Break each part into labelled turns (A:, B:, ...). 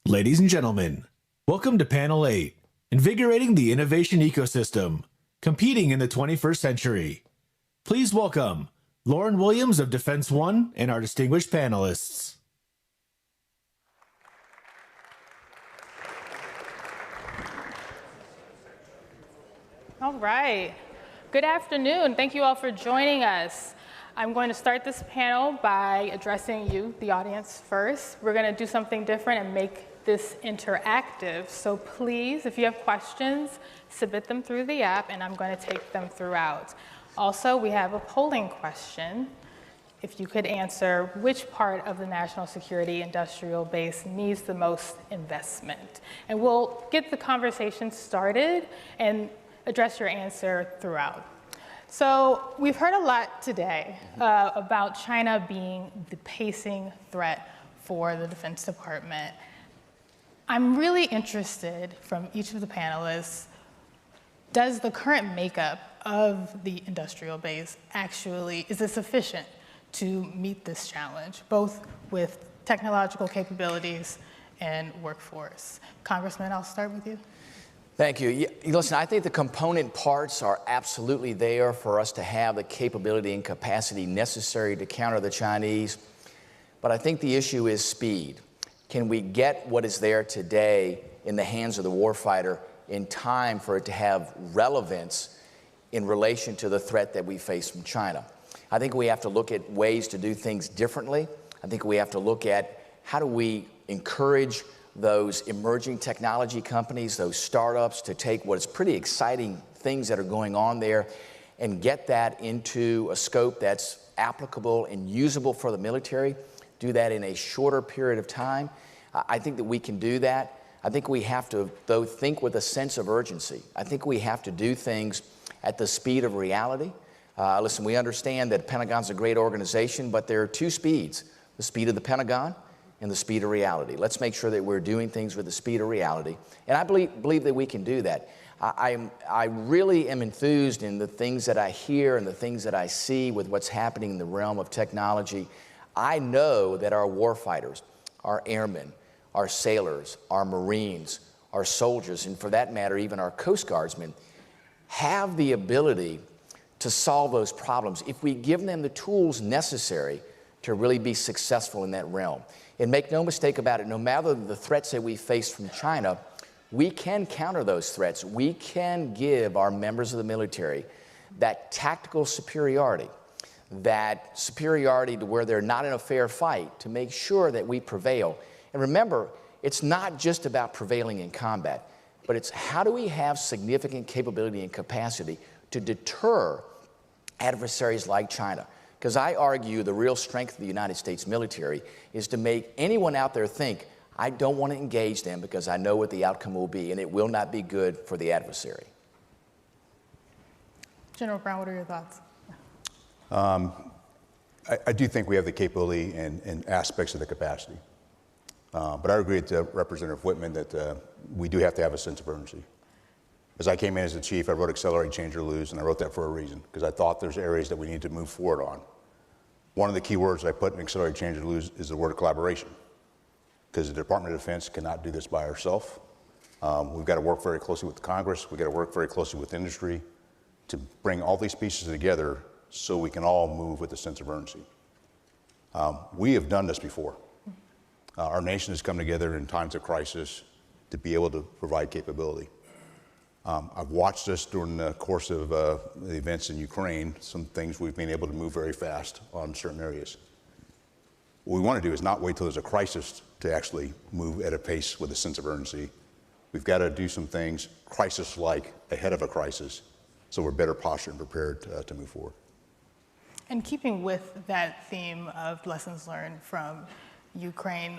A: Ladies and gentlemen, welcome to Panel 8, Invigorating the Innovation Ecosystem, Competing in the 21st Century. Please welcome Lauren Williams of Defense One and our distinguished panelists.
B: All right. Good afternoon. Thank you all for joining us. I'm going to start this panel by addressing you, the audience, first. We're going to do something different and make this interactive. So please, if you have questions, submit them through the app, and I'm going to take them throughout. Also, we have a polling question. If you could answer which part of the national security industrial base needs the most investment. And we'll get the conversation started and address your answer throughout. So we've heard a lot today about China being the pacing threat for the Defense Department. I'm really interested from each of the panelists, does the current makeup of the industrial base actually, is it sufficient to meet this challenge, both with technological capabilities and workforce? Congressman, I'll start with you.
C: Thank you. Listen, I think the component parts are absolutely there for us to have the capability and capacity necessary to counter the Chinese. But I think the issue is speed. Can we get what is there today in the hands of the warfighter in time for it to have relevance in relation to the threat that we face from China? I think we have to look at ways to do things differently. I think we have to look at how do we encourage those emerging technology companies, those startups, to take what is pretty exciting things that are going on there and get that into a scope that's applicable and usable for the military, do that in a shorter period of time. I think that we can do that. I think we have to, though, think with a sense of urgency. I think we have to do things at the speed of reality. Listen, we understand that Pentagon's a great organization, but there are two speeds, the speed of the Pentagon and the speed of reality. Let's make sure that we're doing things with the speed of reality. And I believe that we can do that. I really am enthused in the things that I hear and the things that I see with what's happening in the realm of technology. I know that our warfighters, our airmen, our sailors, our Marines, our soldiers, and for that matter, even our Coast Guardsmen, have the ability to solve those problems if we give them the tools necessary to really be successful in that realm. And make no mistake about it, no matter the threats that we face from China, we can counter those threats. We can give our members of the military that tactical superiority, that superiority to where they're not in a fair fight, to make sure that we prevail. And remember, it's not just about prevailing in combat, but it's how do we have significant capability and capacity to deter adversaries like China. Because I argue the real strength of the United States military is to make anyone out there think, I don't want to engage them because I know what the outcome will be, and it will not be good for the adversary.
B: General Brown, what are your thoughts?
D: I do think we have the capability and aspects of the capacity. But I agree with Representative Whitman that we do have to have a sense of urgency. As I came in as the chief, I wrote Accelerate, Change, or Lose, and I wrote that for a reason, because I thought there's areas that we need to move forward on. One of the key words I put in Accelerate, Change, or Lose is the word collaboration, because the Department of Defense cannot do this by ourselves. We've got to work very closely with Congress. We've got to work very closely with industry to bring all these pieces together so we can all move with a sense of urgency. We have done this before. Our nation has come together in times of crisis to be able to provide capability. I've watched this during the course of the events in Ukraine, some things we've been able to move very fast on certain areas. What we want to do is not wait till there's a crisis to actually move at a pace with a sense of urgency. We've got to do some things crisis-like ahead of a crisis so we're better postured and prepared to move forward.
B: And keeping with that theme of lessons learned from Ukraine,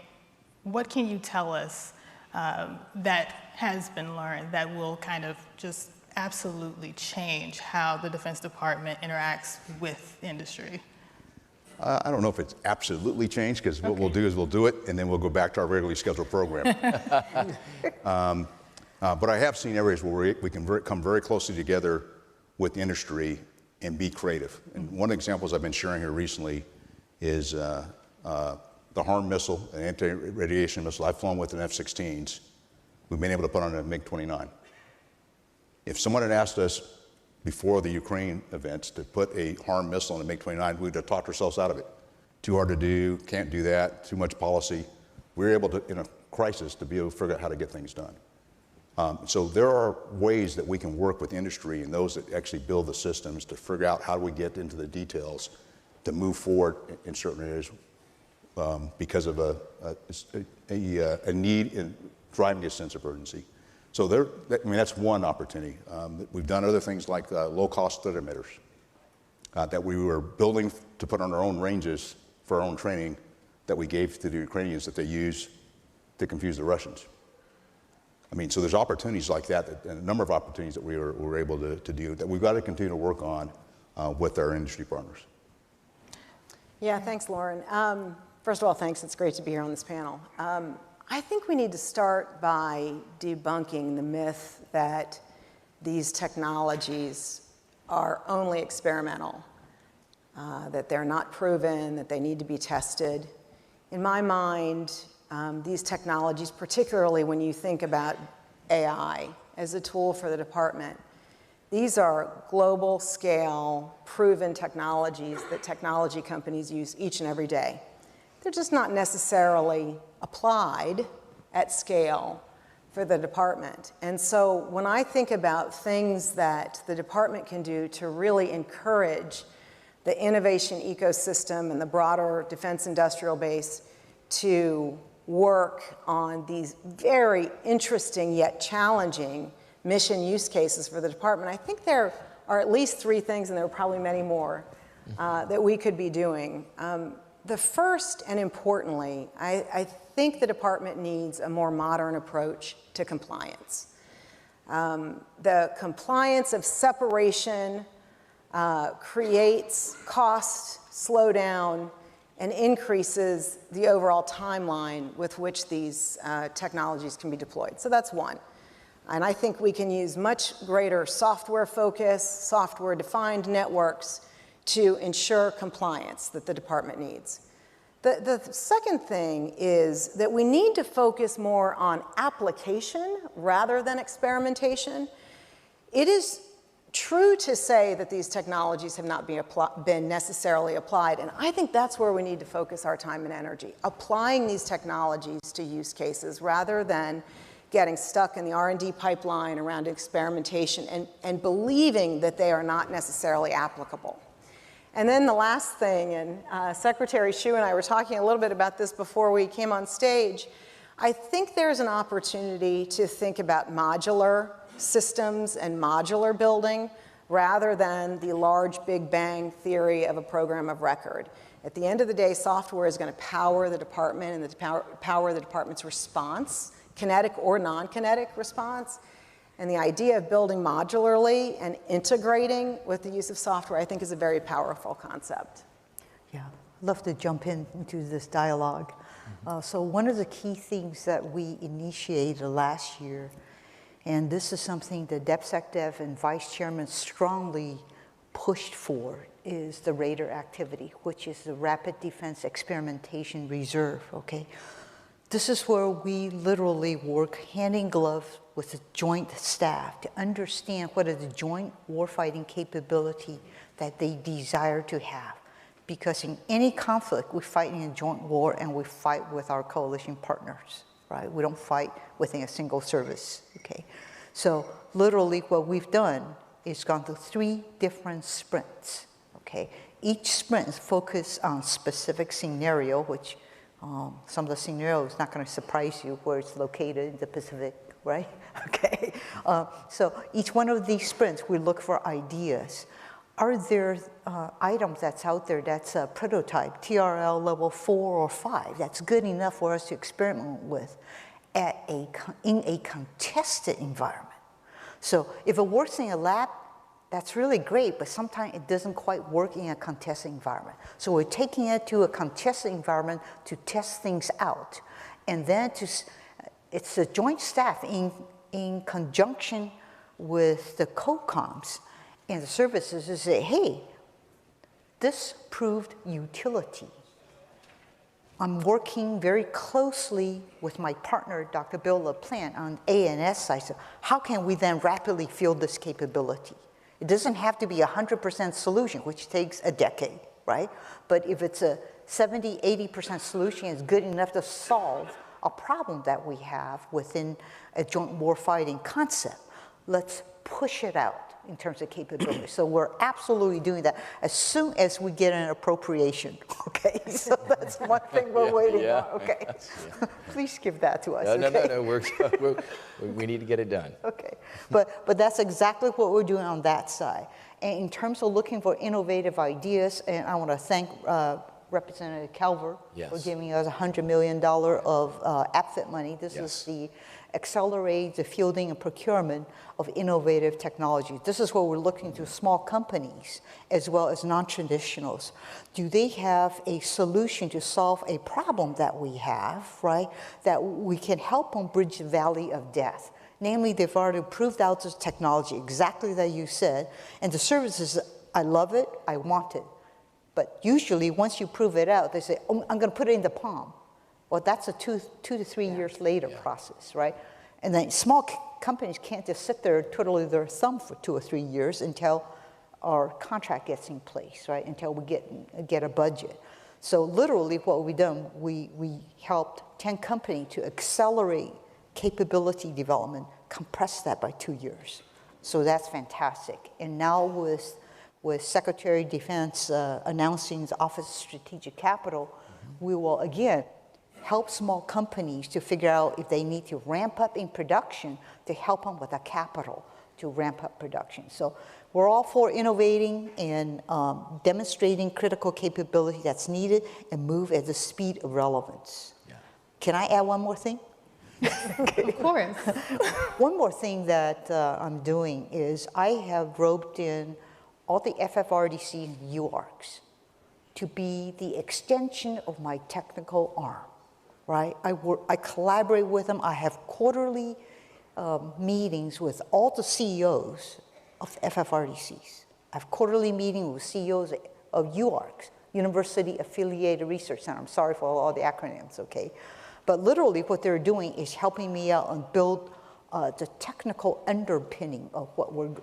B: what can you tell us that has been learned that will kind of just absolutely change how the Defense Department interacts with industry?
D: I don't know if it's absolutely changed, because what we'll do is we'll do it, and then we'll go back to our regularly scheduled program. But I have seen areas where we can come very closely together with the industry and be creative. And one of the examples I've been sharing here recently is the the HARM missile, an anti-radiation missile. I've flown with an F-16s. We've been able to put on a MiG-29. If someone had asked us before the Ukraine events to put a HARM missile on a MiG-29, we'd have talked ourselves out of it. Too hard to do, can't do that, too much policy. We were able to, in a crisis, to be able to figure out how to get things done. So there are ways that we can work with industry and those that actually build the systems to figure out how do we get into the details to move forward in certain areas because of a need in driving a sense of urgency. So that's one opportunity. We've done other things like low-cost threat emitters that we were building to put on our own ranges for our own training that we gave to the Ukrainians that they use to confuse the Russians. So there's opportunities like that, and a number of opportunities that we were able to do that we've got to continue to work on with our industry partners.
E: Yeah, thanks, Lauren. First of all, thanks. It's great to be here on this panel. I think we need to start by debunking the myth that these technologies are only experimental, that they're not proven, that they need to be tested. In my mind, these technologies, particularly when you think about AI as a tool for the department, these are global scale, proven technologies that technology companies use each and every day. They're just not necessarily applied at scale for the department. And so when I think about things that the department can do to really encourage the innovation ecosystem and the broader defense industrial base to work on these very interesting yet challenging mission use cases for the department, I think there are at least three things, and there are probably many more, that we could be doing. The first, and importantly, I think the department needs a more modern approach to compliance. The compliance of separation creates cost, slowdown, and increases the overall timeline with which these technologies can be deployed. So that's one. And I think we can use much greater software focus, software-defined networks to ensure compliance that the department needs. The second thing is that we need to focus more on application rather than experimentation. It is true to say that these technologies have not been necessarily applied, and I think that's where we need to focus our time and energy, applying these technologies to use cases rather than getting stuck in the R&D pipeline around experimentation and believing that they are not necessarily applicable. And then the last thing, and Secretary Hsu and I were talking a little bit about this before we came on stage, I think there's an opportunity to think about modular systems and modular building rather than the large Big Bang theory of a program of record. At the end of the day, software is going to power the department and power the department's response, kinetic or non-kinetic response. And the idea of building modularly and integrating with the use of software, I think, is a very powerful concept.
F: Yeah, I'd love to jump into this dialogue. So one of the key things that we initiated last year, and this is something the DepSecDev and Vice Chairman strongly pushed for, is the RADAR activity, which is the Rapid Defense Experimentation Reserve, okay? This is where we literally work hand in glove with the joint staff to understand what is the joint warfighting capability that they desire to have. Because in any conflict, we fight in a joint war and we fight with our coalition partners, right? We don't fight within a single service, okay? So literally what we've done is gone through 3 different sprints, okay? Each sprint is focused on specific scenario, which some of the scenarios not going to surprise you where it's located in the Pacific, right? Okay. So each one of these sprints, we look for ideas. Are there items that's out there that's a prototype, TRL level 4 or 5, that's good enough for us to experiment with in a contested environment? So if it works in a lab, that's really great, but sometimes it doesn't quite work in a contested environment. So we're taking it to a contested environment to test things out. And then it's the joint staff in conjunction with the COCOMs and the services to say, hey, this proved utility. I'm working very closely with my partner, Dr. Bill LaPlante, on A&S side. So how can we then rapidly field this capability? It doesn't have to be a 100% solution, which takes a decade, right? But if it's a 70, 80% solution, it's good enough to solve a problem that we have within a joint warfighting concept. Let's push it out in terms of capability. So we're absolutely doing that as soon as we get an appropriation, okay? So that's one thing we're waiting on, okay? Please give that to us,
C: No, we need to get it done.
F: Okay, but that's exactly what we're doing on that side. And in terms of looking for innovative ideas, and I want to thank Representative Calver for giving us $100 million of APFIT money. This is the accelerate the fielding and procurement of innovative technology. This is where we're looking to small companies as well as non-traditionals. Do they have a solution to solve a problem that we have, right, that we can help them bridge the valley of death? Namely, they've already proved out this technology, exactly that you said, and the services, I love it, I want it. But usually, once you prove it out, they say, oh, I'm going to put it in the palm. Well, that's a two to 3 years later process, right? And then small companies can't just sit there twiddling their thumb for 2 or 3 years until our contract gets in place, right? Until we get a budget. So literally, what we've done, we helped 10 companies to accelerate capability development, compress that by 2 years. So that's fantastic. And now with Secretary of Defense announcing the Office of Strategic Capital, we will again help small companies to figure out if they need to ramp up in production to help them with the capital to ramp up production. So we're all for innovating and demonstrating critical capability that's needed and move at the speed of relevance. Can I add one more thing?
B: Of course.
F: One more thing that I'm doing is I have roped in all the FFRDC and UARCs to be the extension of my technical arm, right? I collaborate with them. I have quarterly meetings with all the CEOs of FFRDCs. I have quarterly meetings with CEOs of UARCs, University Affiliated Research Center. I'm sorry for all the acronyms, okay? But literally what they're doing is helping me out and build the technical underpinning of what we're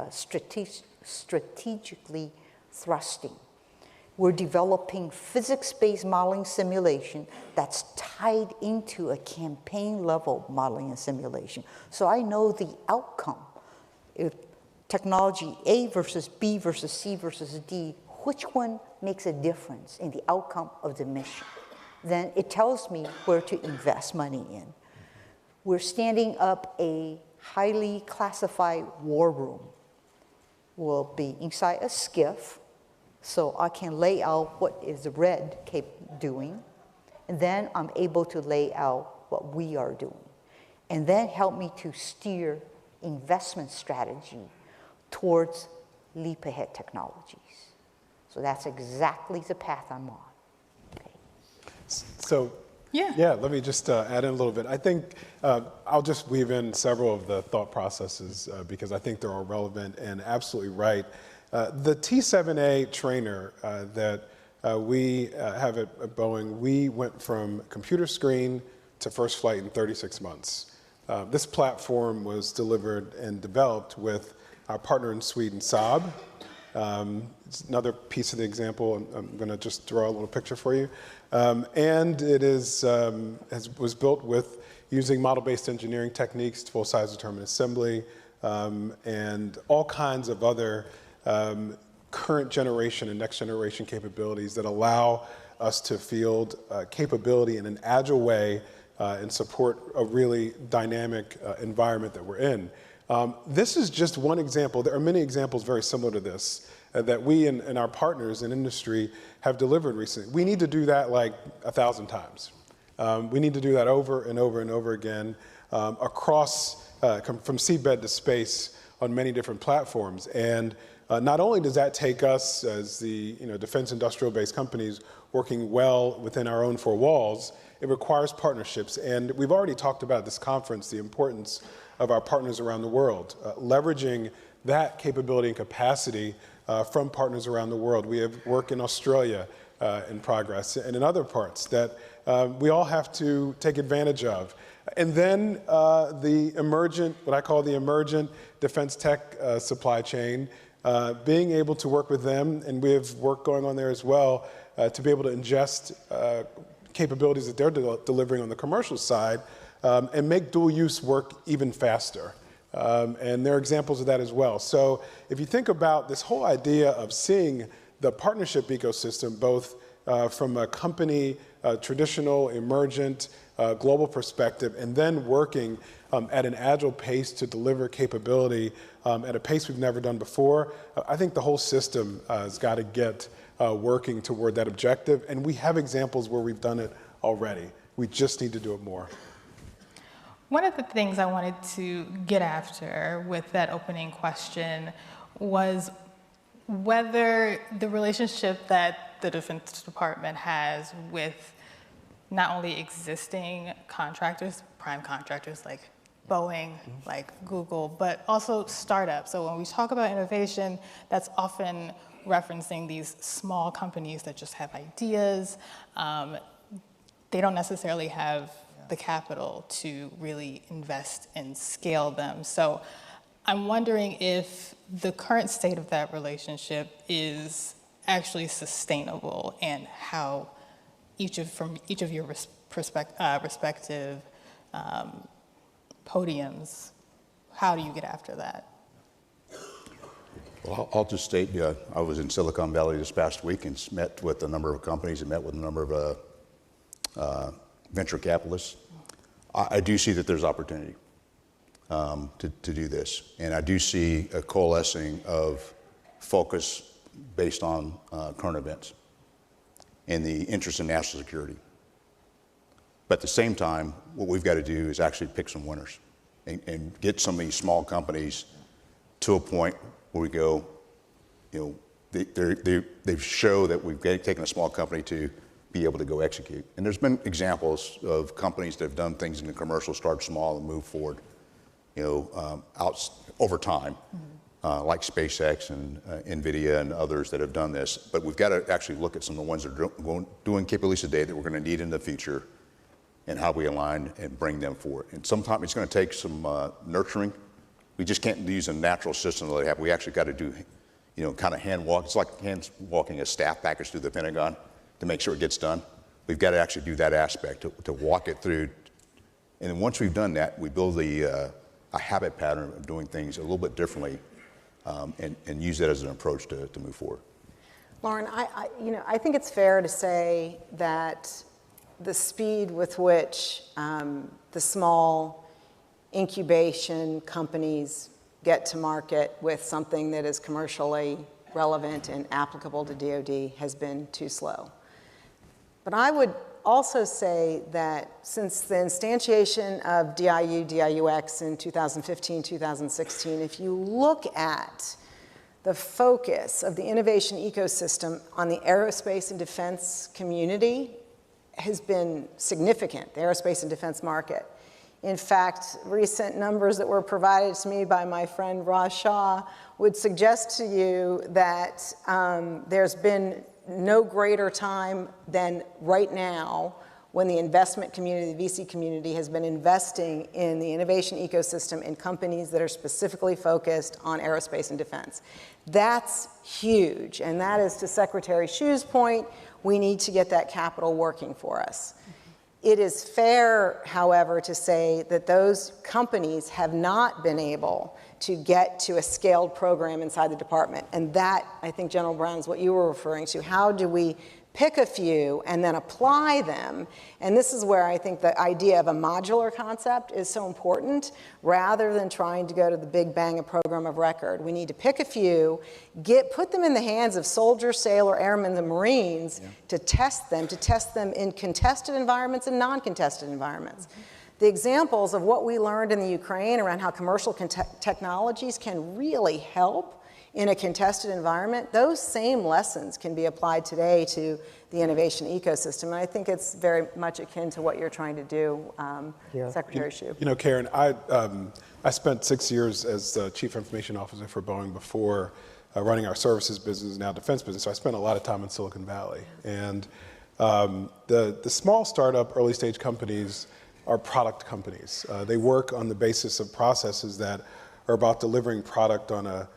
F: strategically thrusting. We're developing physics-based modeling simulation that's tied into a campaign-level modeling and simulation. So I know the outcome. If technology A versus B versus C versus D, which one makes a difference in the outcome of the mission? Then it tells me where to invest money in. We're standing up a highly classified war room. We'll be inside a skiff, so I can lay out what is the red cape doing, and then I'm able to lay out what we are doing, and then help me to steer investment strategy towards leap ahead technologies. So that's exactly the path I'm on. Okay.
G: So, let me just add in a little bit. I think I'll just weave in several of the thought processes because I think they're all relevant and absolutely right. The T-7A trainer that we have at Boeing, we went from computer screen to first flight in 36 months. This platform was delivered and developed with our partner in Sweden, Saab. It's another piece of the example. I'm going to just draw a little picture for you. And it was built with using model-based engineering techniques, full-size determinate assembly, and all kinds of other current generation and next generation capabilities that allow us to field capability in an agile way and support a really dynamic environment that we're in. This is just one example. There are many examples very similar to this that we and our partners in industry have delivered recently. We need to do that like 1,000 times. We need to do that over and over and over again across, from seabed to space on many different platforms. And not only does that take us as the defense industrial based companies working well within our own four walls, it requires partnerships. And we've already talked about at this conference the importance of our partners around the world, leveraging that capability and capacity from partners around the world. We have work in Australia in progress and in other parts that we all have to take advantage of. And then the emergent, what I call the emergent defense tech supply chain, being able to work with them, and we have work going on there as well, to be able to ingest capabilities that they're delivering on the commercial side and make dual use work even faster. And there are examples of that as well. So if you think about this whole idea of seeing the partnership ecosystem, both from a company, traditional, emergent, global perspective, and then working at an agile pace to deliver capability at a pace we've never done before, I think the whole system has got to get working toward that objective. And we have examples where we've done it already. We just need to do it more.
B: One of the things I wanted to get after with that opening question was whether the relationship that the Defense Department has with not only existing contractors, prime contractors like Boeing, like Google, but also startups. So when we talk about innovation, that's often referencing these small companies that just have ideas. They don't necessarily have the capital to really invest and scale them. So I'm wondering if the current state of that relationship is actually sustainable, and how from each of your respective podiums, how do you get after that?
D: Well, I'll just state, I was in Silicon Valley this past week and met with a number of companies and met with a number of venture capitalists. I do see that there's opportunity to do this. And I do see a coalescing of focus based on current events and the interest in national security. But at the same time, what we've got to do is actually pick some winners and get some of these small companies to a point where we go, they show that we've taken a small company to be able to go execute. And there's been examples of companies that have done things in the commercial, start small and move forward, out over time, like SpaceX and NVIDIA and others that have done this. But we've got to actually look at some of the ones that are doing capabilities today that we're going to need in the future, and how we align and bring them forward. And sometimes it's going to take some nurturing. We just can't use a natural system that they have. We actually got to do, kind of hand walk. It's like hand walking a staff package through the Pentagon to make sure it gets done. We've got to actually do that aspect, to walk it through. And then once we've done that, we build a habit pattern of doing things a little bit differently, and use that as an approach to move forward.
E: Lauren, I think it's fair to say that the speed with which the small incubation companies get to market with something that is commercially relevant and applicable to DoD has been too slow. But I would also say that since the instantiation of DIU-DIUX in 2015, 2016, if you look at the focus of the innovation ecosystem on the aerospace and defense community has been significant, the aerospace and defense market. In fact, recent numbers that were provided to me by my friend Raj Shah would suggest to you that there's been no greater time than right now when the investment community, the VC community, has been investing in the innovation ecosystem in companies that are specifically focused on aerospace and defense. That's huge, and that is to Secretary Shu's point, we need to get that capital working for us. It is fair, however, to say that those companies have not been able to get to a scaled program inside the department. And that, I think, General Brown, is what you were referring to. How do we pick a few and then apply them? And this is where I think the idea of a modular concept is so important, rather than trying to go to the big bang, a program of record. We need to pick a few, put them in the hands of soldiers, sailor, airmen, and Marines to test them in contested environments and non-contested environments. The examples of what we learned in the Ukraine around how commercial technologies can really help in a contested environment, those same lessons can be applied today to the innovation ecosystem. And I think it's very much akin to what you're trying to do, Secretary Shu.
G: Karen, I spent 6 years as the Chief Information Officer for Boeing before running our services business, now defense business. So I spent a lot of time in Silicon Valley. And the small startup, early stage companies are product companies. They work on the basis of processes that are about delivering product on a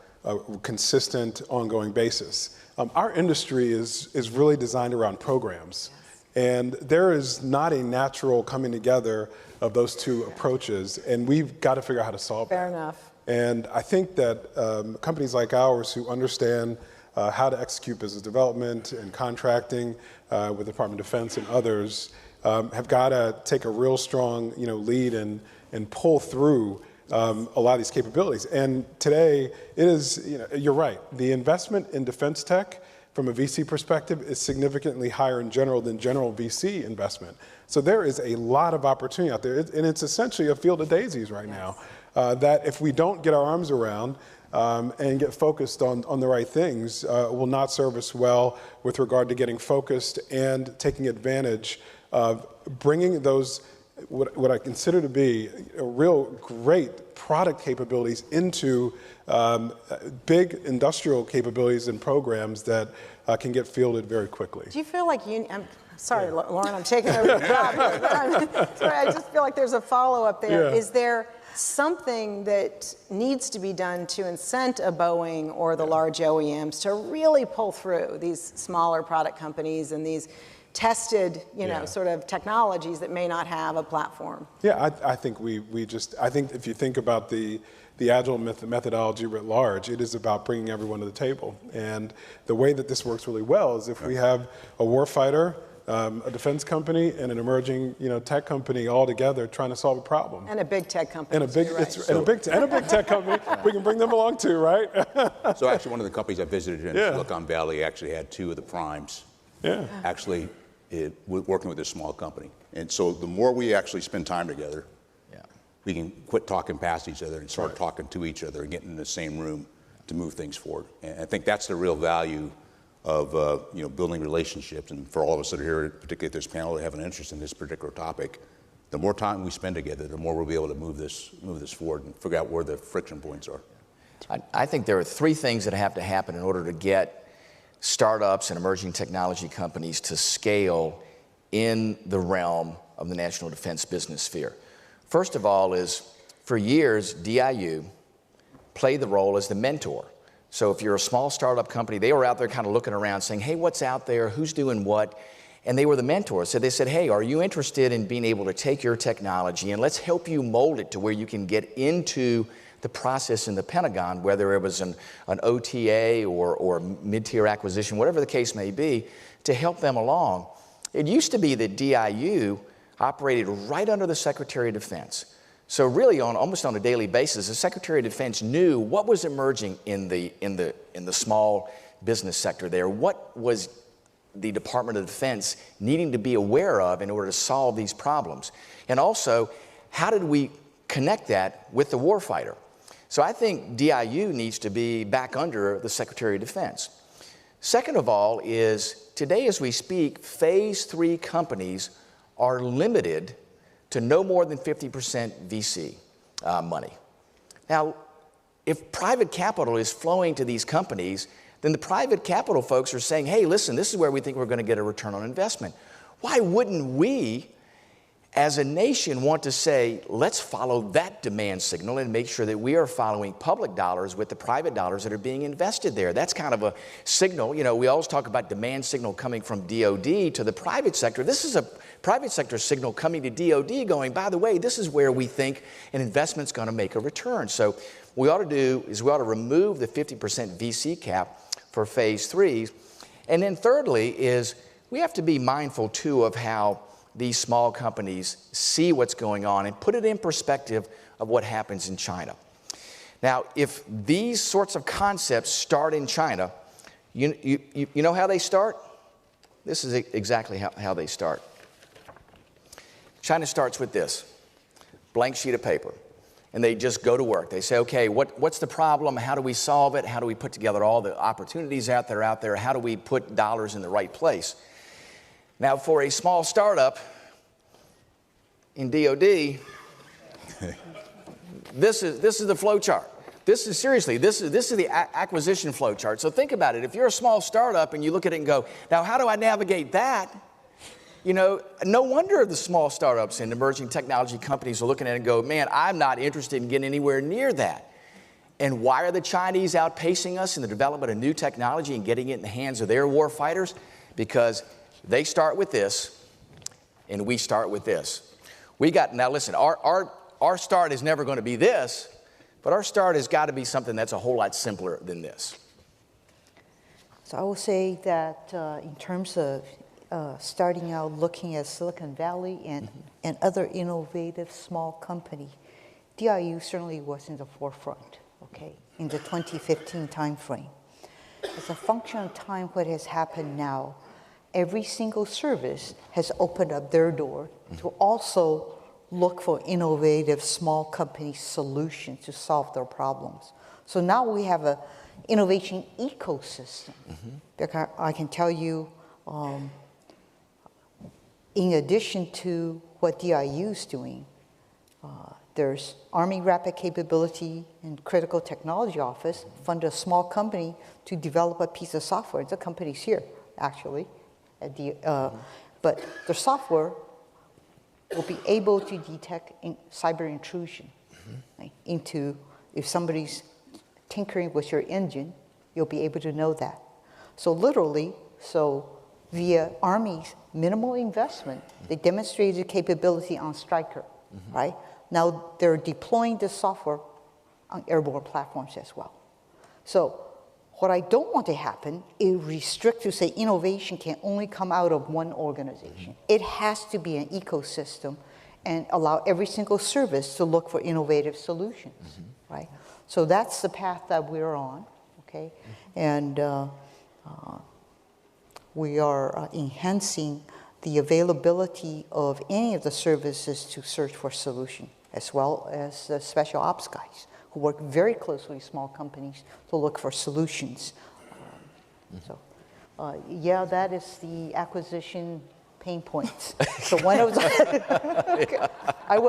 G: consistent, ongoing basis. Our industry is really designed around programs. And there is not a natural coming together of those two approaches, and we've got to figure out how to solve that.
E: Fair enough.
G: And I think that companies like ours who understand how to execute business development and contracting with the Department of Defense and others have got to take a real strong, lead and pull through a lot of these capabilities. And today, it is, you're right, the investment in defense tech from a VC perspective is significantly higher in general than general VC investment. So there is a lot of opportunity out there, and it's essentially a field of daisies right now that if we don't get our arms around and get focused on the right things, will not serve us well with regard to getting focused and taking advantage of bringing those what I consider to be a real great product capabilities into big industrial capabilities and programs that can get fielded very quickly.
E: Do you feel like I'm sorry, Lauren, I'm taking over the job here, but I just feel like there's a follow-up there.
G: Yeah.
E: Is there something that needs to be done to incent a Boeing or the large OEMs to really pull through these smaller product companies and these tested, sort of technologies that may not have a platform?
G: Yeah, I think I think if you think about the Agile methodology writ large, it is about bringing everyone to the table. And the way that this works really well is if we have a warfighter, a defense company, and an emerging, tech company all together trying to solve a problem.
E: And a big tech company.
G: And a big tech company. We can bring them along too, right?
D: So actually, one of the companies I visited in Silicon Valley actually had two of the primes.
G: Yeah.
D: Actually, working with this small company. And so the more we actually spend time together, we can quit talking past each other and start talking to each other and getting in the same room to move things forward. And I think that's the real value of building relationships. And for all of us that are here, particularly at this panel, that have an interest in this particular topic, the more time we spend together, the more we'll be able to move this forward and figure out where the friction points are.
C: I think there are three things that have to happen in order to get startups and emerging technology companies to scale in the realm of the national defense business sphere. First of all is, for years, DIU played the role as the mentor. So if you're a small startup company, they were out there kind of looking around saying, hey, what's out there? Who's doing what? And they were the mentors. So they said, hey, are you interested in being able to take your technology and let's help you mold it to where you can get into the process in the Pentagon, whether it was an OTA or mid-tier acquisition, whatever the case may be, to help them along. It used to be that DIU operated right under the Secretary of Defense. So really, almost on a daily basis, the Secretary of Defense knew what was emerging in the small business sector there. What was the Department of Defense needing to be aware of in order to solve these problems? And also, how did we connect that with the warfighter? So I think DIU needs to be back under the Secretary of Defense. Second of all is, today as we speak, Phase 3 companies are limited to no more than 50% VC money. Now, if private capital is flowing to these companies, then the private capital folks are saying, hey, listen, this is where we think we're going to get a return on investment. Why wouldn't we, as a nation, want to say, let's follow that demand signal and make sure that we are following public dollars with the private dollars that are being invested there? That's kind of a signal. We always talk about demand signal coming from DOD to the private sector. This is a private sector signal coming to DOD going, by the way, this is where we think an investment's going to make a return. So what we ought to do is we ought to remove the 50% VC cap for Phase 3s. And then thirdly is we have to be mindful, too, of how these small companies see what's going on and put it in perspective of what happens in China. Now, if these sorts of concepts start in China, you know how they start? This is exactly how they start. China starts with this, blank sheet of paper, and they just go to work. They say, okay, what's the problem? How do we solve it? How do we put together all the opportunities out there? How do we put dollars in the right place? Now, for a small startup in DOD, this is the flow chart. This is seriously, this is the acquisition flow chart. So think about it. If you're a small startup and you look at it and go, now how do I navigate that? You know, no wonder the small startups and emerging technology companies are looking at it and go, man, I'm not interested in getting anywhere near that. And why are the Chinese outpacing us in the development of new technology and getting it in the hands of their war fighters? Because they start with this, and we start with this. Now listen, our start is never going to be this, but our start has got to be something that's a whole lot simpler than this.
F: So I will say that in terms of starting out looking at Silicon Valley and other innovative small company, DIU certainly was in the forefront, okay, in the 2015 timeframe. As a function of time, what has happened now, every single service has opened up their door to also look for innovative small company solutions to solve their problems. So now we have an innovation ecosystem. Because I can tell you, in addition to what DIU is doing, there's Army Rapid Capability and Critical Technology Office funded a small company to develop a piece of software. The company's here, actually. But the software will be able to detect cyber intrusion into, if somebody's tinkering with your engine, you'll be able to know that. So literally, via Army's minimal investment, they demonstrated capability on Stryker, right? Now they're deploying this software on airborne platforms as well. So what I don't want to happen is restrict to say innovation can only come out of one organization. It has to be an ecosystem and allow every single service to look for innovative solutions, right? So that's the path that we're on, okay? And we are enhancing the availability of any of the services to search for solution, as well as the special ops guys who work very closely with small companies to look for solutions. Yeah, that is the acquisition pain points. So one of the, I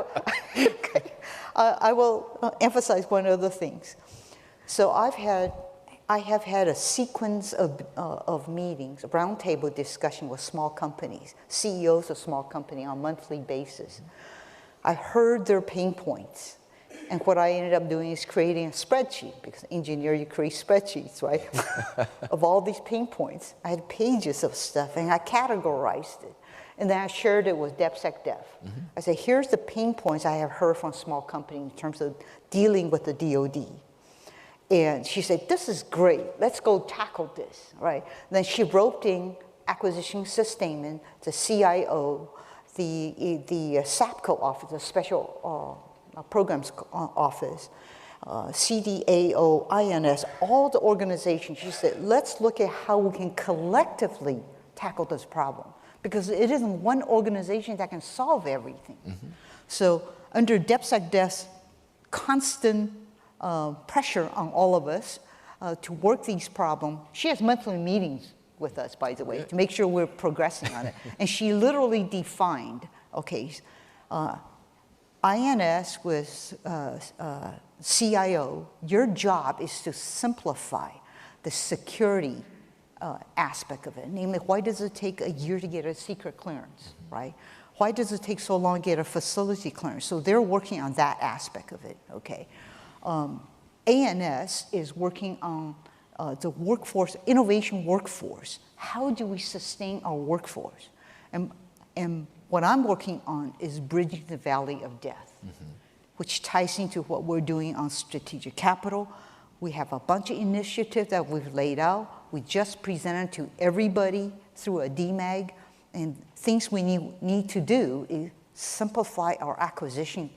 F: will emphasize one of the things. So I have had a sequence of meetings, a roundtable discussion with small companies, CEOs of small companies on a monthly basis. I heard their pain points. And what I ended up doing is creating a spreadsheet, because engineer, you create spreadsheets, right? Of all these pain points. I had pages of stuff, and I categorized it. And then I shared it with DepSecDef. I said, here's the pain points I have heard from small companies in terms of dealing with the DoD. And she said, this is great. Let's go tackle this, right? And then she roped in acquisition sustainment, the CIO, the SAPCO office, the Special Programs Office, CDAO, INS, all the organizations. She said, let's look at how we can collectively tackle this problem, because it isn't one organization that can solve everything. So under DepSecDef's constant pressure on all of us to work these problems, she has monthly meetings with us, by the way, to make sure we're progressing on it. And she literally defined, okay, INS with CIO, your job is to simplify the security aspect of it. Namely, why does it take a year to get a secret clearance, right? Why does it take so long to get a facility clearance? So they're working on that aspect of it, okay? ANS is working on the workforce, innovation workforce. How do we sustain our workforce? And what I'm working on is bridging the valley of death, which ties into what we're doing on strategic capital. We have a bunch of initiatives that we've laid out. We just presented to everybody through a DMAG, and things we need to do is simplify our acquisition,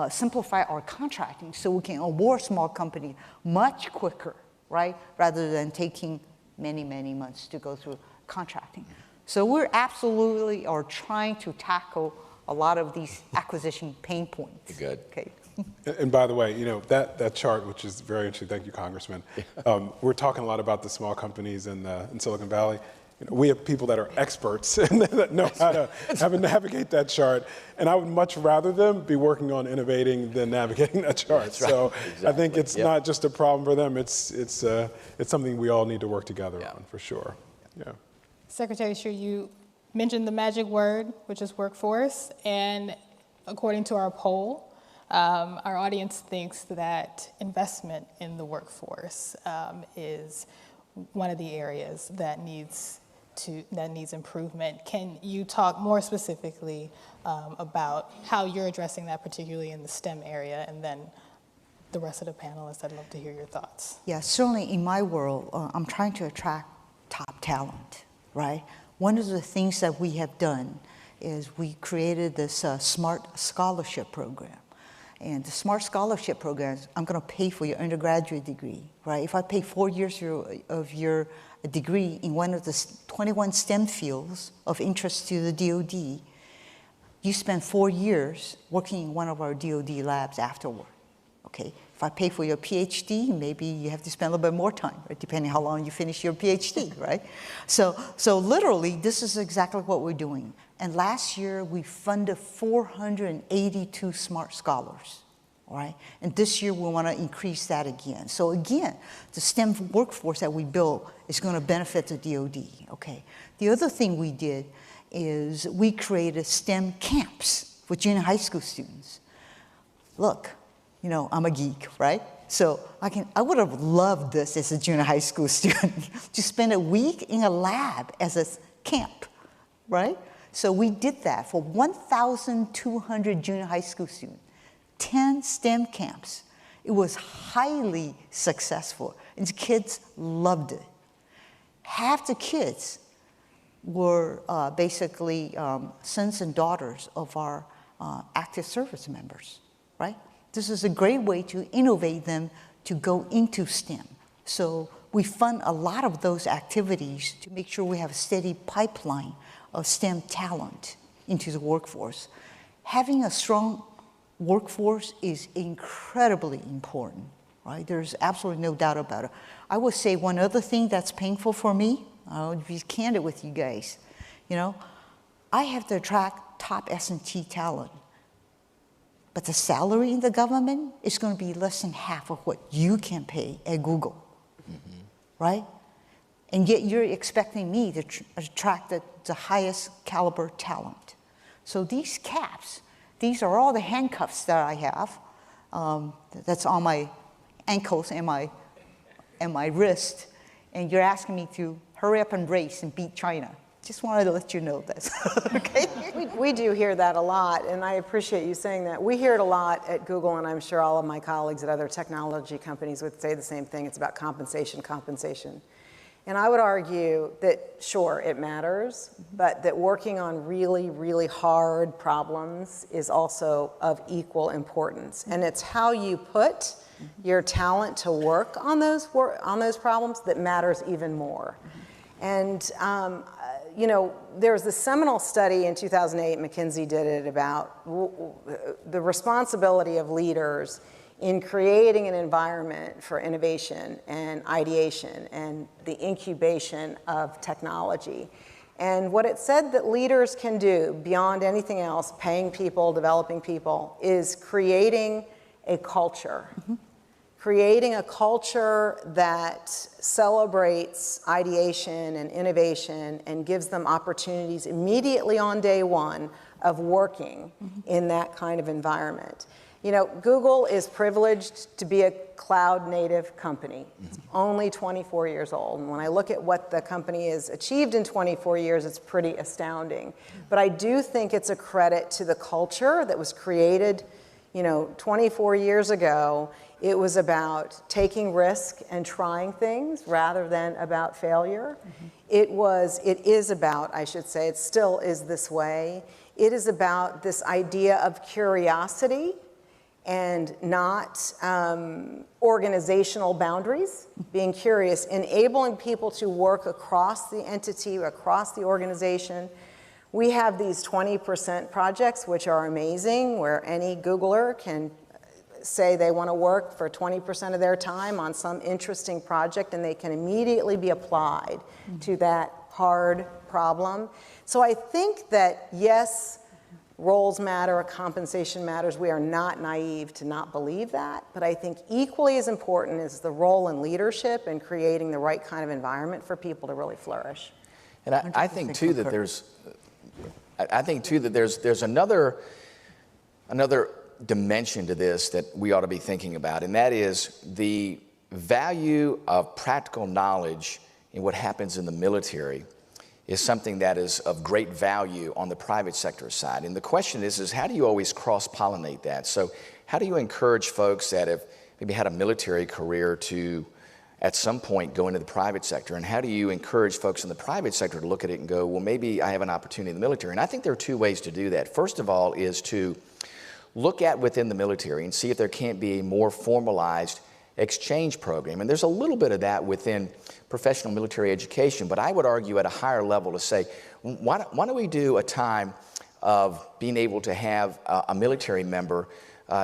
F: simplify our contracting so we can award small companies much quicker, right? Rather than taking many, many months to go through contracting. So we're absolutely are trying to tackle a lot of these acquisition pain points.
C: Good.
F: Okay.
G: And by the way, you know, that chart, which is very interesting, thank you, Congressman. We're talking a lot about the small companies in Silicon Valley. we have people that are experts and that know how to navigate that chart. And I would much rather them be working on innovating than navigating that chart.
C: That's right.
G: So
C: Exactly.
G: I think it's not just a problem for them. It's something we all need to work together on, for sure. Yeah.
B: Secretary Chu, you mentioned the magic word, which is workforce, and according to our poll, our audience thinks that investment in the workforce is one of the areas that needs improvement. Can you talk more specifically about how you're addressing that, particularly in the STEM area, and then the rest of the panelists, I'd love to hear your thoughts.
F: Yeah, certainly in my world, I'm trying to attract top talent, right? One of the things that we have done is we created this Smart Scholarship Program. And the Smart Scholarship Program, I'm going to pay for your undergraduate degree, right? If I pay 4 years of your degree in one of the 21 STEM fields of interest to the DoD, you spend 4 years working in one of our DoD labs afterward, okay? If I pay for your PhD, maybe you have to spend a little bit more time, right? Depending how long you finish your PhD, right? So literally, this is exactly what we're doing. And last year, we funded 482 Smart Scholars, all right? And this year, we want to increase that again. So again, the STEM workforce that we built is going to benefit the DoD, okay? The other thing we did is we created STEM camps for junior high school students. Look, you know, I'm a geek, right? So I would have loved this as a junior high school student, to spend a week in a lab as a camp, right? So we did that for 1,200 junior high school students, 10 STEM camps. It was highly successful, and the kids loved it. Half the kids were basically sons and daughters of our active service members, right? This is a great way to innovate them to go into STEM. So we fund a lot of those activities to make sure we have a steady pipeline of STEM talent into the workforce. Having a strong workforce is incredibly important, right? There's absolutely no doubt about it. I would say one other thing that's painful for me, I'll be candid with you guys. You know, I have to attract top S&T talent, but the salary in the government is going to be less than half of what you can pay at Google, right? And yet you're expecting me to attract the highest caliber talent. So these caps, these are all the handcuffs that I have. That's on my ankles and my wrist. And you're asking me to hurry up and race and beat China. Just wanted to let you know that, okay?
E: We do hear that a lot, and I appreciate you saying that. We hear it a lot at Google, and I'm sure all of my colleagues at other technology companies would say the same thing. It's about compensation, compensation. And I would argue that, sure, it matters, but that working on really, really hard problems is also of equal importance. And it's how you put your talent to work on those problems that matters even more. And you know, there was this seminal study in 2008, McKinsey did it, about the responsibility of leaders in creating an environment for innovation and ideation and the incubation of technology. And what it said that leaders can do beyond anything else, paying people, developing people, is creating a culture. Creating a culture that celebrates ideation and innovation and gives them opportunities immediately on day one of working in that kind of environment. You know, Google is privileged to be a cloud-native company. It's only 24 years old. And when I look at what the company has achieved in 24 years, it's pretty astounding. But I do think it's a credit to the culture that was created, you know, 24 years ago. It was about taking risk and trying things rather than about failure. It is about, I should say, it still is this way. It is about this idea of curiosity and not organizational boundaries, being curious, enabling people to work across the entity, across the organization. We have these 20% projects, which are amazing, where any Googler can say they want to work for 20% of their time on some interesting project, and they can immediately be applied to that hard problem. So I think that, yes, roles matter, compensation matters. We are not naive to not believe that. But I think equally as important is the role in leadership and creating the right kind of environment for people to really flourish.
C: And I think too that there's another dimension to this that we ought to be thinking about, and that is the value of practical knowledge in what happens in the military is something that is of great value on the private sector side. And the question is how do you always cross-pollinate that? So how do you encourage folks that have maybe had a military career to at some point go into the private sector? And how do you encourage folks in the private sector to look at it and go, well, maybe I have an opportunity in the military? And I think there are two ways to do that. First of all is to look at within the military and see if there can't be a more formalized exchange program. And there's a little bit of that within professional military education, but I would argue at a higher level to say, why don't we do a time of being able to have a military member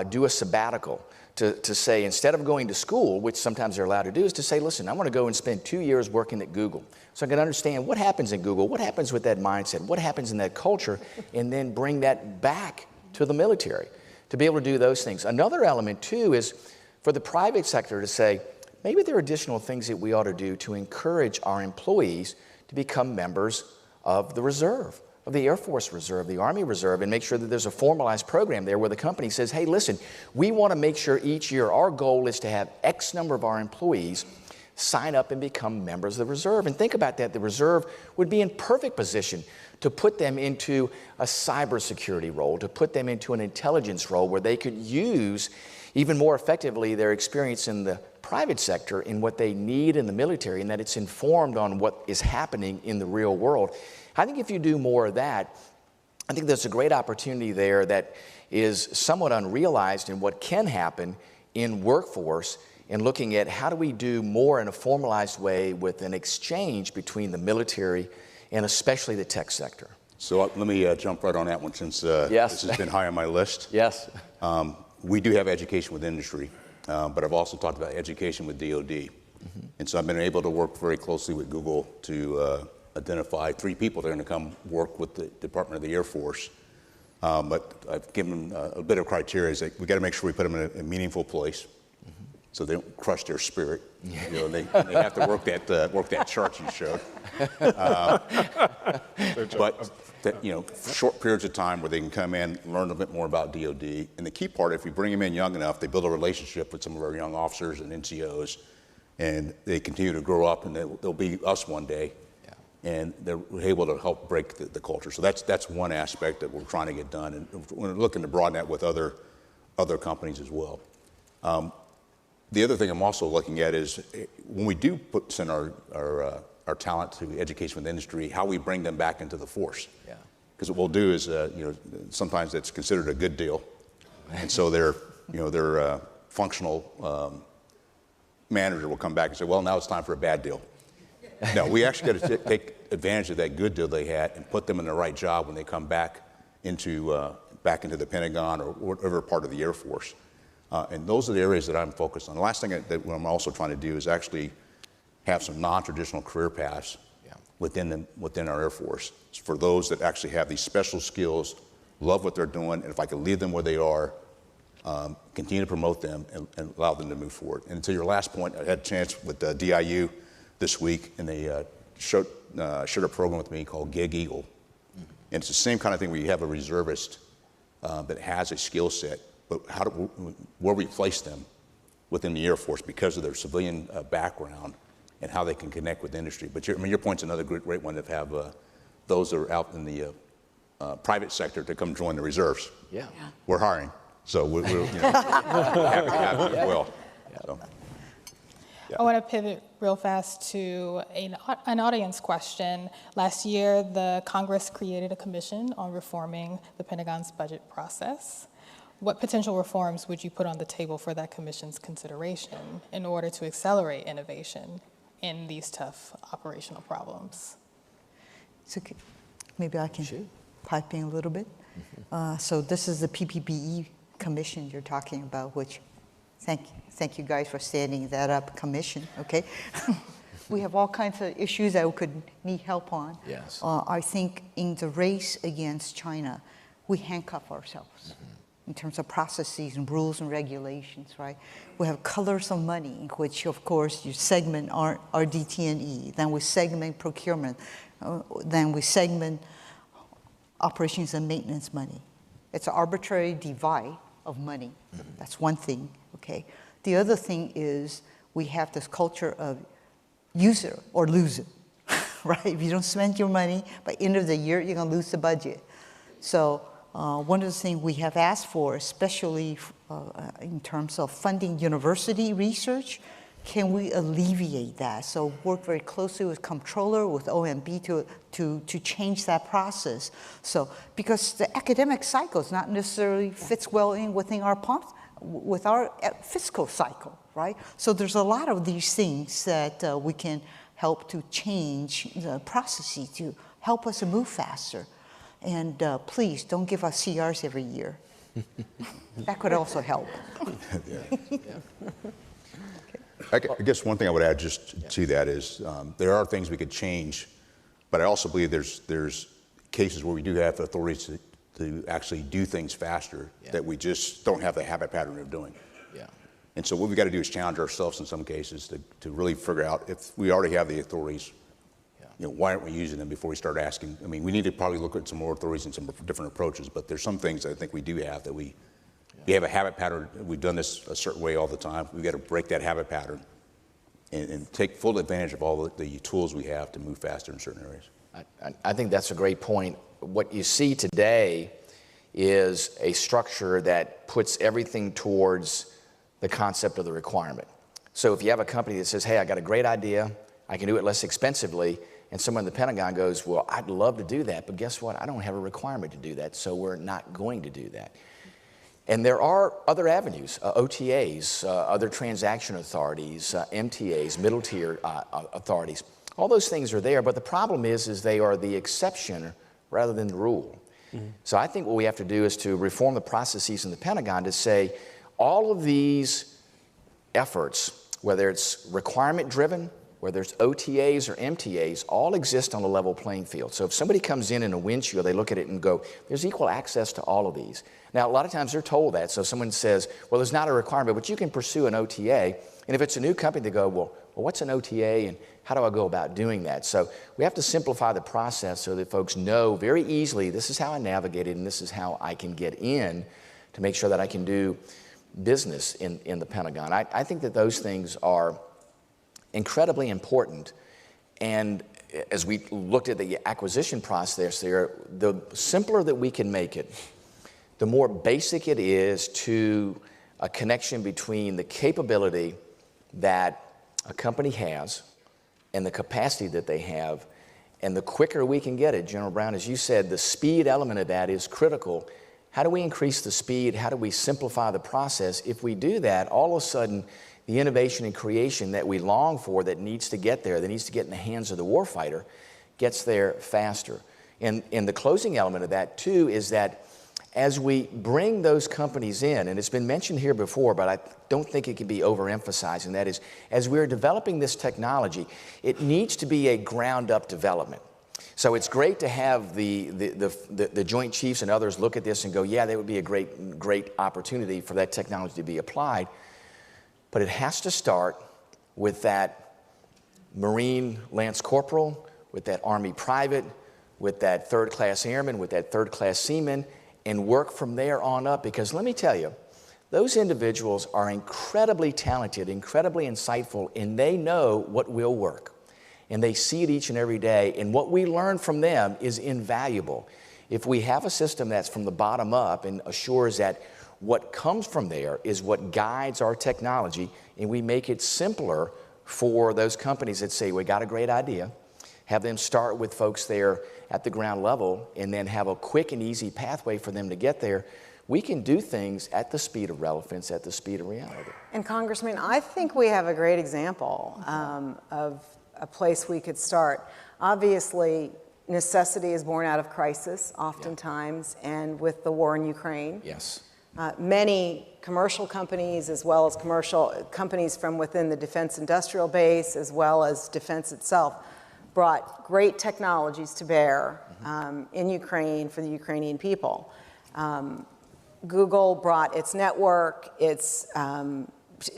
C: do a sabbatical to say, instead of going to school, which sometimes they're allowed to do, is to say, listen, I want to go and spend 2 years working at Google so I can understand what happens in Google, what happens with that mindset, what happens in that culture, and then bring that back to the military to be able to do those things. Another element, too, is for the private sector to say, maybe there are additional things that we ought to do to encourage our employees to become members of the Reserve, of the Air Force Reserve, the Army Reserve, and make sure that there's a formalized program there where the company says, hey, listen, we want to make sure each year our goal is to have X number of our employees sign up and become members of the Reserve. And think about that. The Reserve would be in perfect position to put them into a cybersecurity role, to put them into an intelligence role where they could use even more effectively their experience in the private sector in what they need in the military, and that it's informed on what is happening in the real world. I think if you do more of that, I think there's a great opportunity there that is somewhat unrealized in what can happen in workforce, in looking at how do we do more in a formalized way with an exchange between the military and especially the tech sector.
D: So let me jump right on that one since this has been high on my list.
C: Yes.
D: We do have education with industry, but I've also talked about education with DoD. Mm-hmm. And so I've been able to work very closely with Google to identify 3 people that are going to come work with the Department of the Air Force. But I've given them a bit of criteria. Is that we got to make sure we put them in a meaningful place, mm-hmm. so they don't crush their spirit. You know, they have to work that chart you showed. But short periods of time where they can come in, learn a bit more about DoD. And the key part, if we bring them in young enough, they build a relationship with some of our young officers and NCOs, and they continue to grow up, and they'll be us one day. And they're able to help break the culture. So that's one aspect that we're trying to get done, and we're looking to broaden that with other companies as well. The other thing I'm also looking at is when we do send our talent to education with industry, how we bring them back into the force. Yeah. Because what we'll do is, sometimes it's considered a good deal, and so their functional manager will come back and say, well, now it's time for a bad deal. No, we actually got to take advantage of that good deal they had and put them in the right job when they come back into the Pentagon or whatever part of the Air Force. And those are the areas that I'm focused on. The last thing that I'm also trying to do is actually have some non-traditional career paths within our Air Force for those that actually have these special skills, love what they're doing, and if I can leave them where they are, continue to promote them and allow them to move forward. And to your last point, I had a chance with DIU this week, and they shared a program with me called Gig Eagle. Mm-hmm. And it's the same kind of thing where you have a reservist that has a skill set, but where we place them within the Air Force because of their civilian background and how they can connect with industry. But your point's another great one to have those that are out in the private sector to come join the reserves. Yeah. We're hiring, so we're happy to have them as well. Yeah. So.
B: I want to pivot real fast to an audience question. Last year, the Congress created a commission on reforming the Pentagon's budget process. What potential reforms would you put on the table for that commission's consideration in order to accelerate innovation in these tough operational problems?
F: So maybe I can pipe in a little bit. Mm-hmm. So this is the PPBE commission you're talking about, which thank you guys for standing that up, commission, okay? we have all kinds of issues that we could need help on.
C: Yes.
F: I think in the race against China, we handcuff ourselves in terms of processes and rules and regulations, right? We have colors of money, in which, of course, you segment RDT&E, then we segment procurement, then we segment operations and maintenance money. It's an arbitrary divide of money. That's one thing, okay? The other thing is we have this culture of use it or lose it, right? If you don't spend your money, by end of the year, you're gonna lose the budget. So one of the things we have asked for, especially in terms of funding university research, can we alleviate that? So work very closely with comptroller, with OMB to change that process. So, because the academic cycle is not necessarily fits well in within our fiscal cycle, right? So there's a lot of these things that we can help to change the processes to help us to move faster. And please don't give us CRs every year. That could also help.
D: I guess one thing I would add just to that is there are things we could change, but I also believe there's cases where we do have the authorities to actually do things faster that we just don't have the habit pattern of doing.
C: Yeah.
D: And so what we got to do is challenge ourselves in some cases to really figure out if we already have the authorities, why aren't we using them before we start asking? I mean, we need to probably look at some more authorities and some different approaches, but there's some things that I think we do have that we have a habit pattern. We've done this a certain way all the time. We've got to break that habit pattern and take full advantage of all the tools we have to move faster in certain areas.
C: I think that's a great point. What you see today is a structure that puts everything towards the concept of the requirement. So if you have a company that says, hey, I got a great idea, I can do it less expensively, and someone in the Pentagon goes, well, I'd love to do that, but guess what? I don't have a requirement to do that, so we're not going to do that. And there are other avenues, OTAs, other transaction authorities, MTAs, middle tier authorities. All those things are there, but the problem is they are the exception rather than the rule. So I think what we have to do is to reform the processes in the Pentagon to say all of these efforts, whether it's requirement driven, whether it's OTAs or MTAs, all exist on a level playing field. So if somebody comes in a windshield, they look at it and go, there's equal access to all of these. Now, a lot of times they're told that. So if someone says, well, there's not a requirement, but you can pursue an OTA. And if it's a new company, they go, well, what's an OTA and how do I go about doing that? So we have to simplify the process so that folks know very easily, this is how I navigate it and this is how I can get in to make sure that I can do business in the Pentagon. I think that those things are incredibly important. And as we looked at the acquisition process there, the simpler that we can make it, the more basic it is to a connection between the capability that a company has and the capacity that they have. And the quicker we can get it, General Brown, as you said, the speed element of that is critical. How do we increase the speed? How do we simplify the process? If we do that, all of a sudden, the innovation and creation that we long for that needs to get there, that needs to get in the hands of the warfighter, gets there faster. And the closing element of that, too, is that as we bring those companies in, and it's been mentioned here before, but I don't think it can be overemphasized, and that is, as we're developing this technology, it needs to be a ground-up development. So it's great to have the Joint Chiefs and others look at this and go, yeah, that would be a great opportunity for that technology to be applied. But it has to start with that Marine Lance Corporal, with that Army Private, with that third-class airman, with that third-class seaman, and work from there on up. Because let me tell you, those individuals are incredibly talented, incredibly insightful, and they know what will work. And they see it each and every day, and what we learn from them is invaluable. If we have a system that's from the bottom up and assures that what comes from there is what guides our technology, and we make it simpler for those companies that say, we got a great idea, have them start with folks there at the ground level, and then have a quick and easy pathway for them to get there, we can do things at the speed of relevance, at the speed of reality.
E: And Congressman, I think we have a great example of a place we could start. Obviously, necessity is born out of crisis, oftentimes, and with the war in Ukraine.
C: Yes.
E: Many commercial companies, as well as commercial companies from within the defense industrial base, as well as defense itself, brought great technologies to bear in Ukraine for the Ukrainian people. Google brought its network,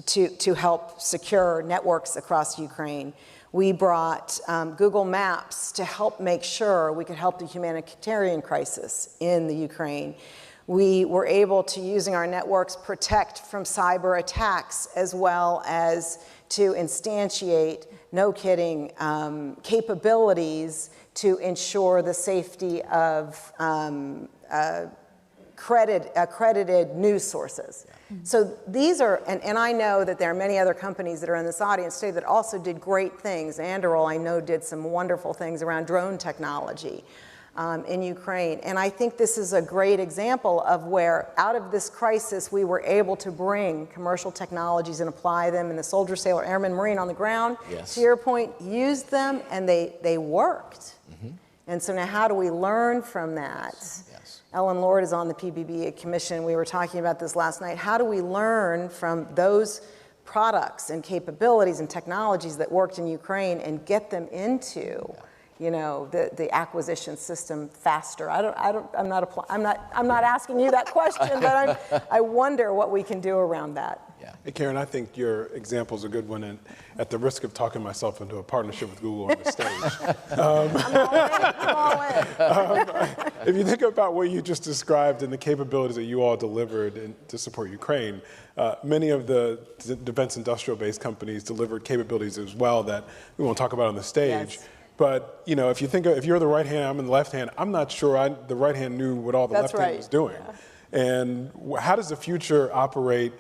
E: to help secure networks across Ukraine. We brought Google Maps to help make sure we could help the humanitarian crisis in the Ukraine. We were able to, using our networks, protect from cyber attacks, as well as to instantiate, no kidding, capabilities to ensure the safety of accredited news sources. So these are, and I know that there are many other companies that are in this audience today that also did great things. Anduril, I know, did some wonderful things around drone technology in Ukraine. And I think this is a great example of where, out of this crisis, we were able to bring commercial technologies and apply them, and the soldier, sailor, airman, marine on the ground, to your point, used them, and they worked. And so now how do we learn from that? Ellen Lord is on the PBB Commission. We were talking about this last night. How do we learn from those products and capabilities and technologies that worked in Ukraine and get them into, you know, the acquisition system faster? I'm not asking you that question, but I wonder what we can do around that.
G: Hey, Karen, I think your example is a good one, and at the risk of talking myself into a partnership with Google on the stage.
E: I'm all in.
G: If you think about what you just described and the capabilities that you all delivered to support Ukraine, many of the defense industrial-based companies delivered capabilities as well that we won't talk about on the stage. But you know, if you're the right hand, I'm in the left hand. I'm not sure the right hand knew what all the left hand was doing. And how does the future operate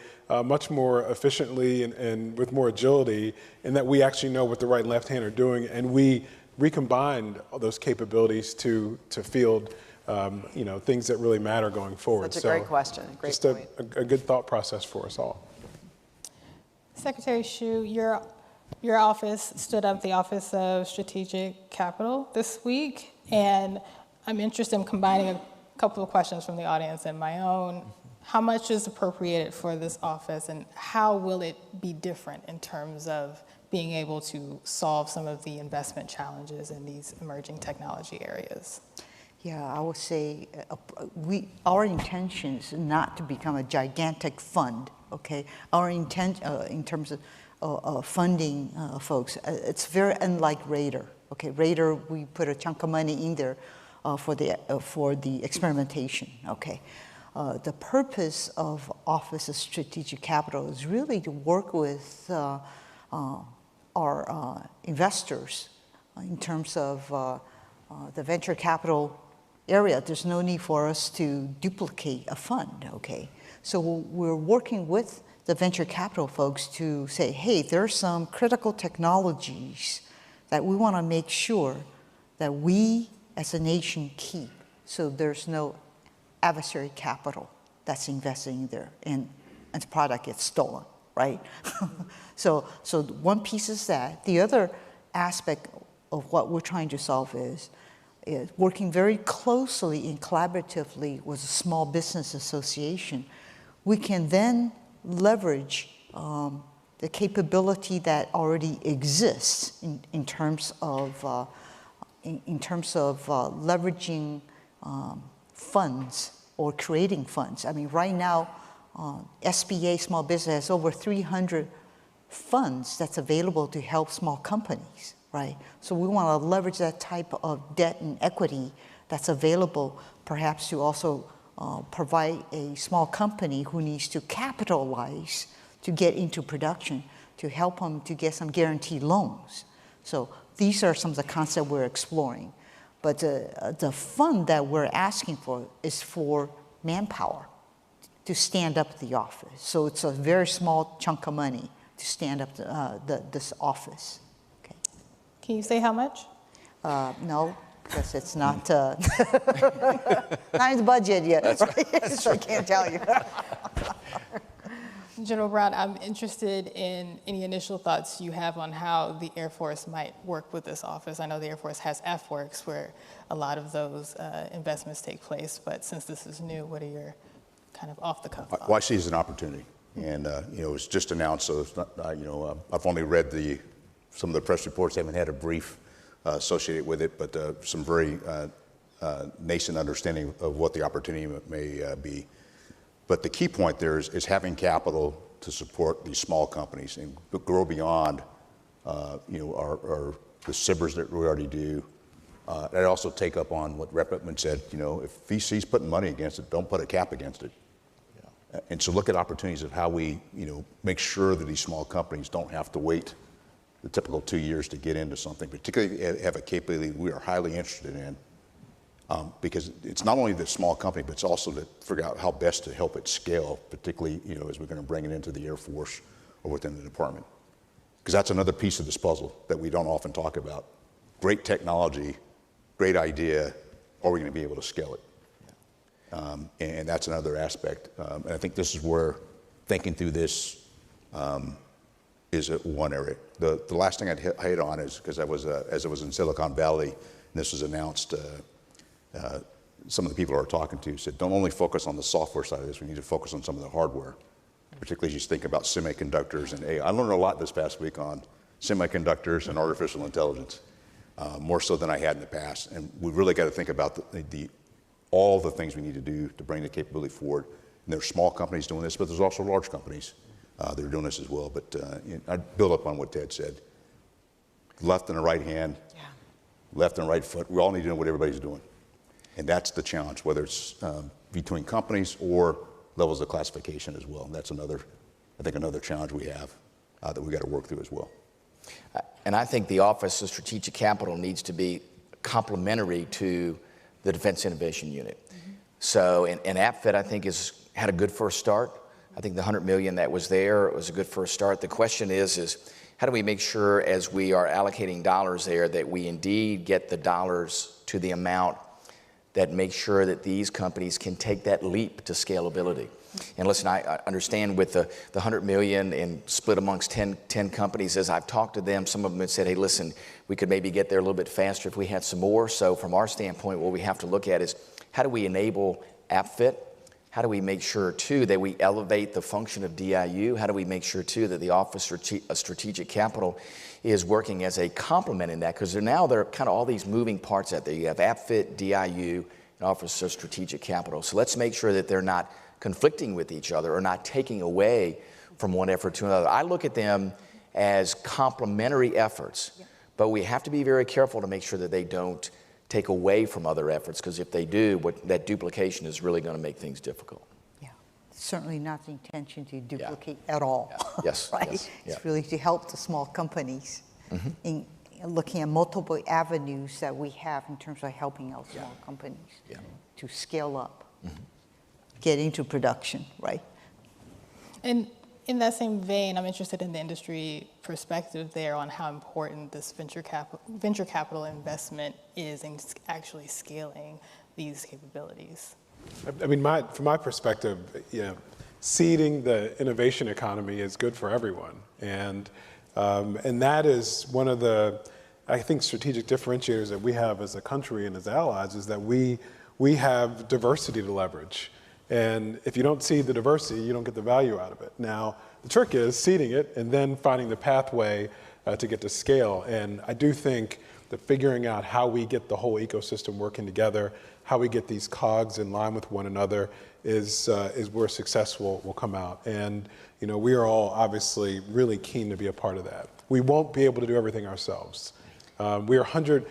G: much more efficiently and with more agility, in that we actually know what the right and left hand are doing, and we recombined those capabilities to field you know, things that really matter going forward.
E: That's a great question. Great
G: just
E: point.
G: a good thought process for us all.
B: Secretary Hsu, your office stood up the Office of Strategic Capital this week, and I'm interested in combining a couple of questions from the audience and my own. How much is appropriated for this office, and how will it be different in terms of being able to solve some of the investment challenges in these emerging technology areas?
F: Yeah, I would say our intention is not to become a gigantic fund, okay? Our intent in terms of funding folks, it's very unlike Raider, okay? Raider, we put a chunk of money in there for the experimentation, okay? The purpose of Office of Strategic Capital is really to work with our investors in terms of the venture capital area. There's no need for us to duplicate a fund, okay? So we're working with the venture capital folks to say, hey, there are some critical technologies that we want to make sure that we as a nation keep, so there's no adversary capital that's investing there and the product gets stolen, right? So one piece is that. The other aspect of what we're trying to solve is working very closely and collaboratively with a small business association. We can then leverage the capability that already exists in terms of leveraging funds or creating funds. I mean, right now, SBA, small business, has over 300 funds that's available to help small companies, right? So we want to leverage that type of debt and equity that's available, perhaps to also provide a small company who needs to capitalize to get into production, to help them to get some guaranteed loans. So these are some of the concepts we're exploring. But the fund that we're asking for is for manpower to stand up the office. So it's a very small chunk of money to stand up this office. Okay.
B: Can you say how much?
F: No, because it's not not in the budget yet.
C: That's right.
F: So I can't tell you.
B: General Brown, I'm interested in any initial thoughts you have on how the Air Force might work with this office. I know the Air Force has FWorks where a lot of those investments take place, but since this is new, what are your kind of off the cuff?
D: Well, I see it as an opportunity. And, you know, it was just announced, so it's not, you know, I've only read some of the press reports, haven't had a brief associated with it, but some very nascent understanding of what the opportunity may be. But the key point there is having capital to support these small companies and grow beyond, you know, the SBIRs that we already do. I'd also take up on what Rep. Whitman said, you know, if VC's putting money against it, don't put a cap against it. Yeah. And so look at opportunities of how we, you know, make sure that these small companies don't have to wait the typical 2 years to get into something, particularly have a capability we are highly interested in. Because it's not only the small company, but it's also to figure out how best to help it scale, particularly, you know, as we're going to bring it into the Air Force or within the department. Because that's another piece of this puzzle that we don't often talk about. Great technology, great idea, are we going to be able to scale it? And that's another aspect. And I think this is where thinking through this is one area. The last thing I'd hit on is, because as I was in Silicon Valley, and this was announced, some of the people I were talking to said, don't only focus on the software side of this, we need to focus on some of the hardware, particularly as you think about semiconductors and AI. I learned a lot this past week on semiconductors and artificial intelligence, more so than I had in the past. And we've really got to think about all the things we need to do to bring the capability forward. And there are small companies doing this, but there's also large companies that are doing this as well. But I'd build up on what Ted said. Left and the right hand, left and right foot, we all need to know what everybody's doing. And that's the challenge, whether it's between companies or levels of classification as well. And that's another challenge we have that we've got to work through as well.
C: And I think the Office of Strategic Capital needs to be complementary to the Defense Innovation Unit. Mm-hmm. So, and AppFit, I think, had a good first start. I think the $100 million that was there was a good first start. The question is how do we make sure as we are allocating dollars there that we indeed get the dollars to the amount that makes sure that these companies can take that leap to scalability. And listen, I understand with the $100 million and split amongst 10 companies, as I've talked to them, some of them have said, hey, listen, we could maybe get there a little bit faster if we had some more. So from our standpoint, what we have to look at is how do we enable AppFit? How do we make sure, too, that we elevate the function of DIU? How do we make sure, too, that the Office of Strategic Capital is working as a complement in that? Because there are kind of all these moving parts out there. You have AppFit, DIU, and Office of Strategic Capital. So let's make sure that they're not conflicting with each other or not taking away from one effort to another. I look at them as complementary efforts, but we have to be very careful to make sure that they don't take away from other efforts, because if they do, that duplication is really going to make things difficult.
F: Yeah, certainly not the intention to duplicate at all.
C: Yeah. Yes,
F: right?
C: yes,
F: It's really to help the small companies in looking at multiple avenues that we have in terms of helping out small companies to scale up, get into production, right?
B: And in that same vein, I'm interested in the industry perspective there on how important this venture capital investment is in actually scaling these capabilities.
G: I mean, from my perspective, seeding the innovation economy is good for everyone, and that is one of the, I think, strategic differentiators that we have as a country and as allies, is that we have diversity to leverage. And if you don't seed the diversity, you don't get the value out of it. Now, the trick is seeding it and then finding the pathway to get to scale. And I do think that figuring out how we get the whole ecosystem working together, how we get these cogs in line with one another is where success will come out. And we are all obviously really keen to be a part of that. We won't be able to do everything ourselves. We're a 100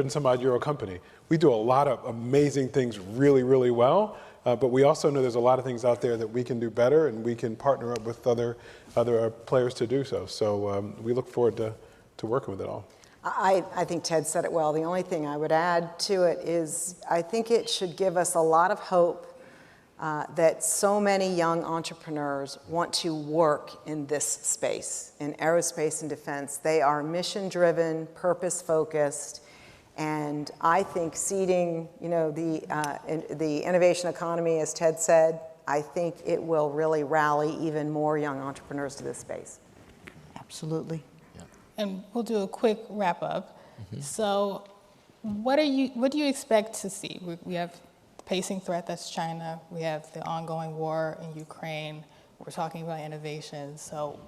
G: and some odd euro company. We do a lot of amazing things really, really well. But we also know there's a lot of things out there that we can do better, and we can partner up with other players to do so. So we look forward to working with it all.
E: I think Ted said it well. The only thing I would add to it is I think it should give us a lot of hope that so many young entrepreneurs want to work in this space, in aerospace and defense. They are mission-driven, purpose-focused. And I think seeding, the innovation economy, as Ted said, I think it will really rally even more young entrepreneurs to this space.
F: Absolutely.
B: Yeah. And we'll do a quick wrap up. So, what do you expect to see? We have the pacing threat that's China. We have the ongoing war in Ukraine. We're talking about innovation. So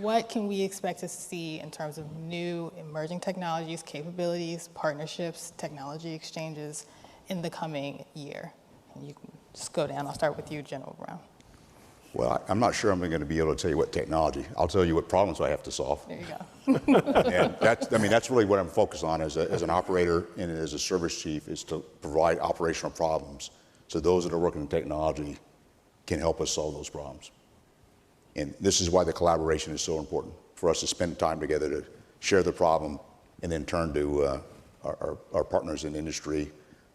B: what can we expect to see in terms of new emerging technologies, capabilities, partnerships, technology exchanges in the coming year? And you can just go down. I'll start with you, General Brown.
D: Well, I'm not sure I'm going to be able to tell you what technology. I'll tell you what problems I have to solve.
B: There you go.
D: And that's really what I'm focused on as an operator and as a service chief, is to provide operational problems so those that are working in technology can help us solve those problems. And this is why the collaboration is so important, for us to spend time together to share the problem and then turn to our partners in industry,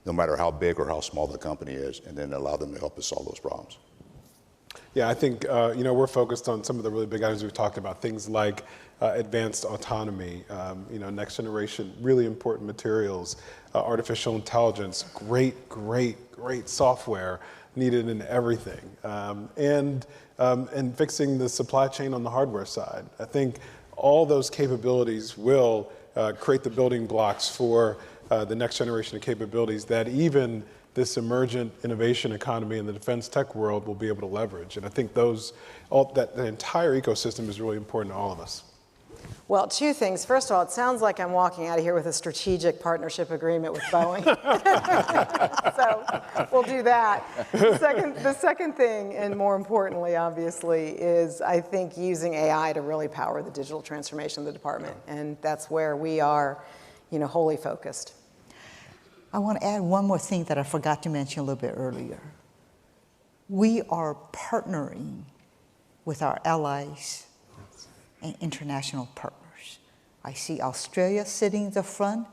D: no matter how big or how small the company is, and then allow them to help us solve those problems.
G: Yeah, I think we're focused on some of the really big items we've talked about, things like advanced autonomy, next generation, really important materials, artificial intelligence, great software needed in everything, and fixing the supply chain on the hardware side. I think all those capabilities will create the building blocks for the next generation of capabilities that even this emergent innovation economy in the defense tech world will be able to leverage. And I think that the entire ecosystem is really important to all of us.
E: Well, two things. First of all, it sounds like I'm walking out of here with a strategic partnership agreement with Boeing. So we'll do that. The second thing, and more importantly, obviously, is I think using AI to really power the digital transformation of the department. And that's where we are, wholly focused.
F: I want to add one more thing that I forgot to mention a little bit earlier. We are partnering with our allies and international partners. I see Australia sitting in the front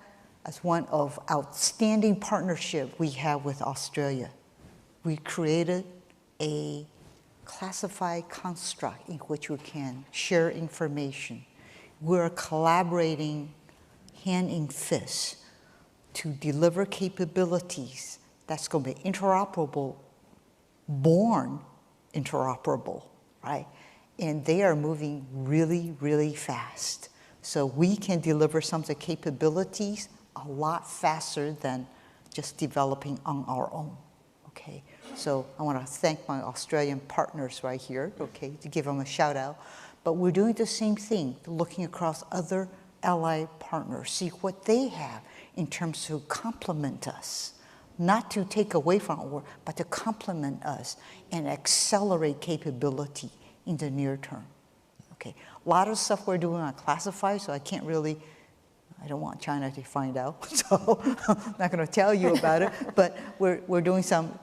F: as one of outstanding partnership we have with Australia. We created a classified construct in which we can share information. We're collaborating hand in fist to deliver capabilities that's going to be interoperable, born interoperable, right? And they are moving really, really fast. So we can deliver some of the capabilities a lot faster than just developing on our own, okay? So I want to thank my Australian partners right here, okay, to give them a shout out. But we're doing the same thing, looking across other allied partners, see what they have in terms to complement us, not to take away from our work, but to complement us and accelerate capability in the near term. Okay, a lot of stuff we're doing on classified, so I don't want China to find out, so I'm not going to tell you about it, but we're doing some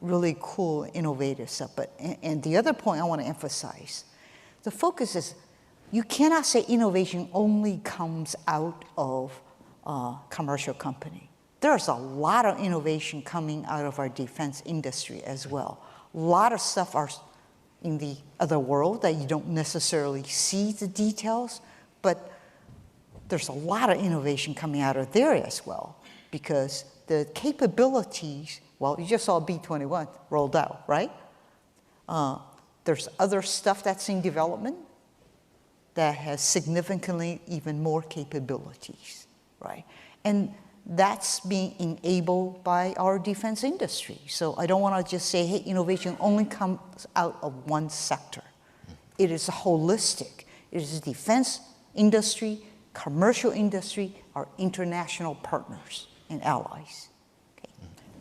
F: really cool, innovative stuff. And the other point I want to emphasize, the focus is, you cannot say innovation only comes out of commercial company. There's a lot of innovation coming out of our defense industry as well. A lot of stuff are in the other world that you don't necessarily see the details, but there's a lot of innovation coming out of there as well, because the capabilities, well, you just saw B-21 rolled out, right? There's other stuff that's in development that has significantly even more capabilities, right? And that's being enabled by our defense industry. So I don't want to just say, hey, innovation only comes out of one sector. It is holistic. It is defense industry, commercial industry, our international partners and allies. Okay.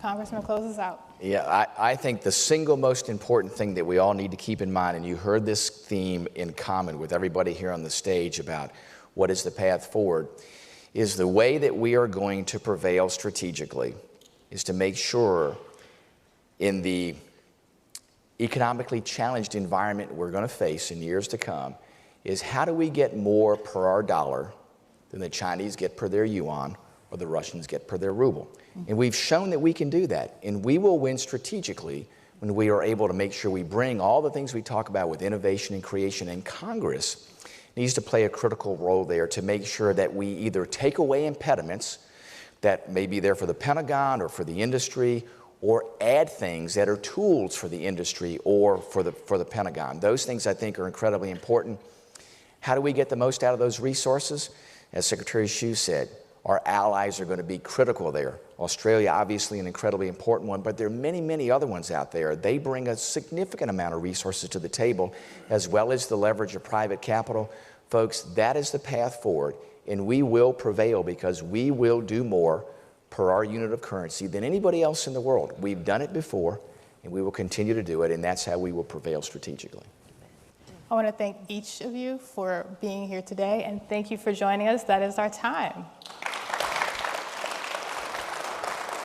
B: Congressman, close us out.
C: Yeah, I think the single most important thing that we all need to keep in mind, and you heard this theme in common with everybody here on the stage about what is the path forward, is the way that we are going to prevail strategically is to make sure in the economically challenged environment we're going to face in years to come is how do we get more per our dollar than the Chinese get per their yuan or the Russians get per their ruble. And we've shown that we can do that. And we will win strategically when we are able to make sure we bring all the things we talk about with innovation and creation, and Congress needs to play a critical role there to make sure that we either take away impediments that may be there for the Pentagon or for the industry, or add things that are tools for the industry or for the Pentagon. Those things I think are incredibly important. How do we get the most out of those resources? As Secretary Hsu said, Our allies are going to be critical there. Australia, obviously an incredibly important one, but there are many, many other ones out there. They bring a significant amount of resources to the table, as well as the leverage of private capital. Folks, that is the path forward, and we will prevail because we will do more per our unit of currency than anybody else in the world. We've done it before, and we will continue to do it, and that's how we will prevail strategically.
B: I want to thank each of you for being here today, and thank you for joining us. That is our time.